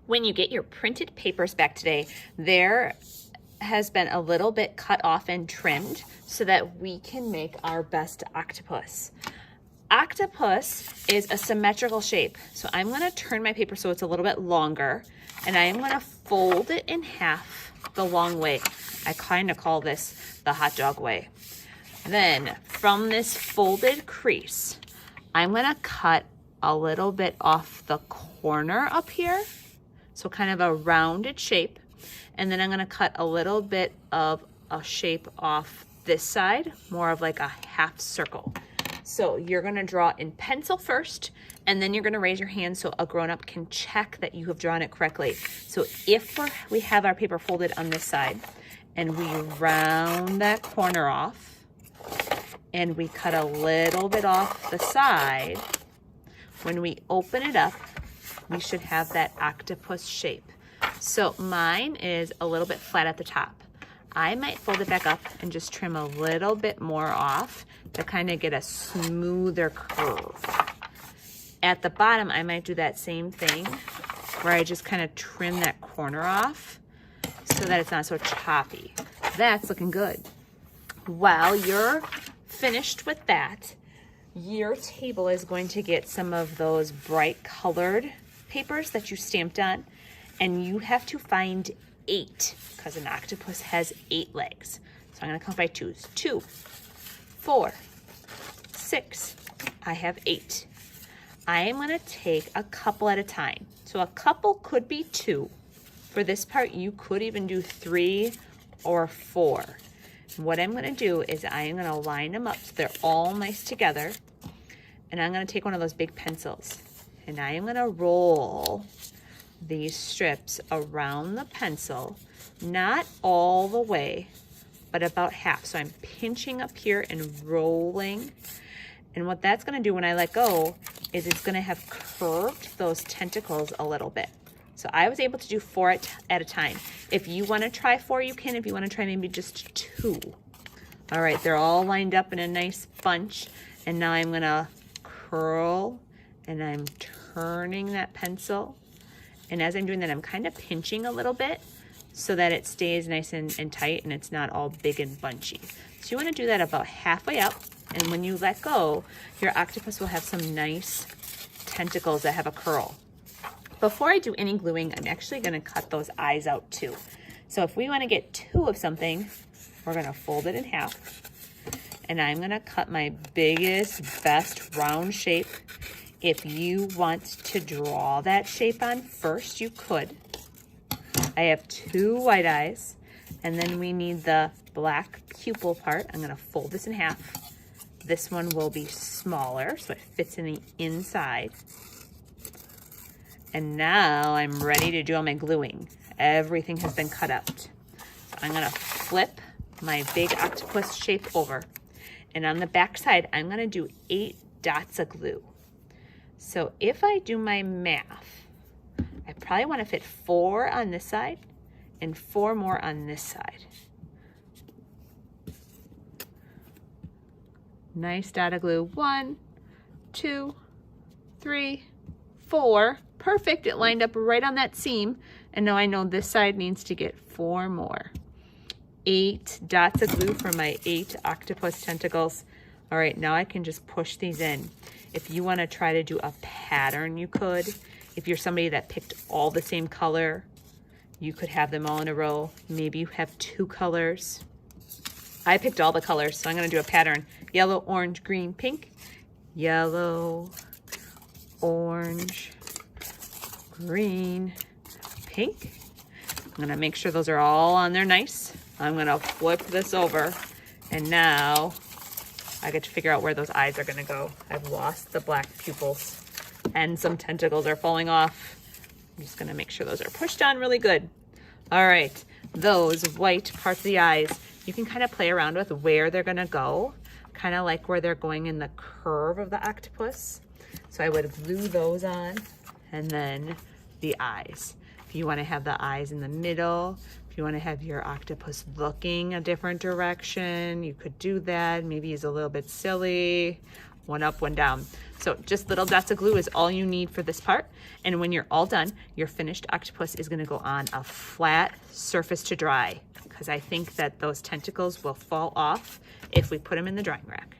When you get your printed papers back today, there has been a little bit cut off and trimmed so that we can make our best octopus. Octopus is a symmetrical shape, so I'm going to turn my paper so it's a little bit longer, and I am going to fold it in half the long way. I kind of call this the hot dog way. Then from this folded crease, I'm going to cut a little bit off the corner up here, so kind of a rounded shape, and then I'm going to cut a little bit of a shape off this side, more of like a half circle. So you're going to draw in pencil first, and then you're going to raise your hand so a grown-up can check that you have drawn it correctly. So if we have our paper folded on this side and we round that corner off and we cut a little bit off the side, when we open it up, we should have that octopus shape. So mine is a little bit flat at the top. I might fold it back up and just trim a little bit more off to kind of get a smoother curve. At the bottom, I might do that same thing where I just kind of trim that corner off so that it's not so choppy. That's looking good. While you're finished with that, your table is going to get some of those bright colored papers that you stamped on, and you have to find 8 because an octopus has 8 legs. So I'm going to count by twos. 2, 4, 6. I have 8. I am going to take a couple at a time. So a couple could be 2. For this part, you could even do 3 or 4. What I'm going to do is I am going to line them up so they're all nice together. And I'm going to take one of those big pencils and I am going to roll these strips around the pencil, not all the way, but about half. So I'm pinching up here and rolling. And what that's going to do when I let go is it's going to have curved those tentacles a little bit. So I was able to do 4 at a time. If you want to try 4, you can. If you want to try maybe just 2. All right, they're all lined up in a nice bunch. And now I'm going to curl and I'm turning that pencil. And as I'm doing that, I'm kind of pinching a little bit so that it stays nice and tight and it's not all big and bunchy. So you want to do that about halfway up. And when you let go, your octopus will have some nice tentacles that have a curl. Before I do any gluing, I'm actually going to cut those eyes out too. So if we want to get 2 of something, we're going to fold it in half. And I'm going to cut my biggest, best round shape. If you want to draw that shape on first, you could. I have 2 white eyes, and then we need the black pupil part. I'm going to fold this in half. This one will be smaller, so it fits in the inside. And now I'm ready to do all my gluing. Everything has been cut out. So I'm going to flip my big octopus shape over. And on the back side, I'm going to do 8 dots of glue. So if I do my math, I probably want to fit 4 on this side and 4 more on this side. Nice dot of glue. 1, 2, 3, 4. Perfect. It lined up right on that seam. And now I know this side needs to get 4 more. 8 dots of glue for my 8 octopus tentacles. All right, now I can just push these in. If you want to try to do a pattern, you could. If you're somebody that picked all the same color, you could have them all in a row. Maybe you have 2 colors. I picked all the colors, so I'm going to do a pattern. Yellow, orange, green, pink. Yellow, orange, green, pink. I'm going to make sure those are all on there nice. I'm going to flip this over, and now I get to figure out where those eyes are going to go. I've lost the black pupils, and some tentacles are falling off. I'm just going to make sure those are pushed on really good. All right, those white parts of the eyes, you can kind of play around with where they're going to go, kind of like where they're going in the curve of the octopus. So I would glue those on, and then the eyes. If you want to have the eyes in the middle, if you want to have your octopus looking a different direction, you could do that. Maybe it's a little bit silly. one up, one down. So just little dots of glue is all you need for this part. And when you're all done, your finished octopus is gonna go on a flat surface to dry, because I think that those tentacles will fall off if we put them in the drying rack.